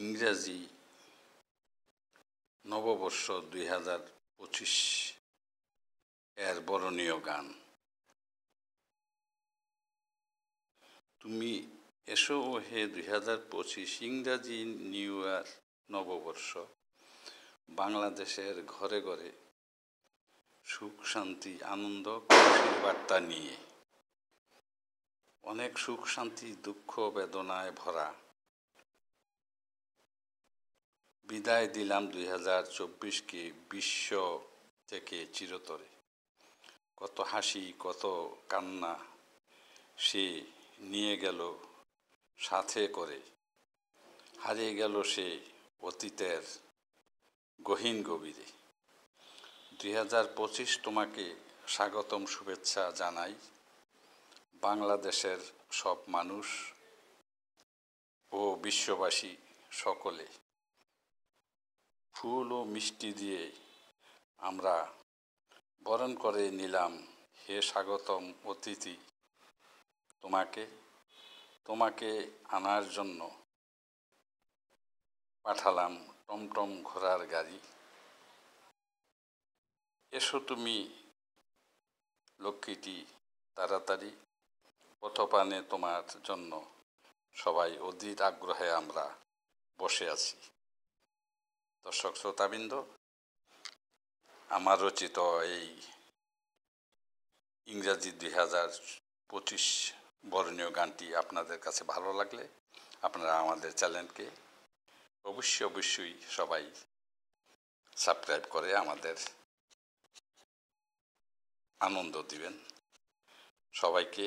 ইংরাজি নববর্ষ 2025 এর বরণীয় গান। তুমি এসো ও হে 2025 ইংরাজি নিউ ইয়ার নববর্ষ। বাংলাদেশের ঘরে ঘরে সুখ শান্তি আনন্দ খুশির বার্তা নিয়ে। অনেক সুখ শান্তি দুঃখ বেদনায় ভরা। বিদায় দিলাম 2024কে বিশ্ব থেকে চিরতরে। কত হাসি কত কান্না সে নিয়ে গেল সাথে করে। হারিয়ে গেল সে অতীতের গহীন গভীরে। 2025 তোমাকে স্বাগতম শুভেচ্ছা জানাই। বাংলাদেশের সব মানুষ ও বিশ্ববাসী সকলে। ফুল ও মিষ্টি দিয়ে আমরা বরণ করে নিলাম হে স্বাগতম অতিথি তোমাকে আনার জন্য পাঠালাম টমটম ঘোড়ার গাড়ি। এসো তুমি লক্ষ্মীটি তাড়াতাড়ি, পথপানে তোমার জন্য সবাই অধীর আগ্রহে আমরা বসে আছি। দর্শক শ্রোতাবৃন্দ, আমার রচিত এই ইংরাজি 2025 বরণীয় গানটি আপনাদের কাছে ভালো লাগলে আপনারা আমাদের চ্যানেলকে অবশ্যই সবাই সাবস্ক্রাইব করে আমাদের আনন্দ দিবেন। সবাইকে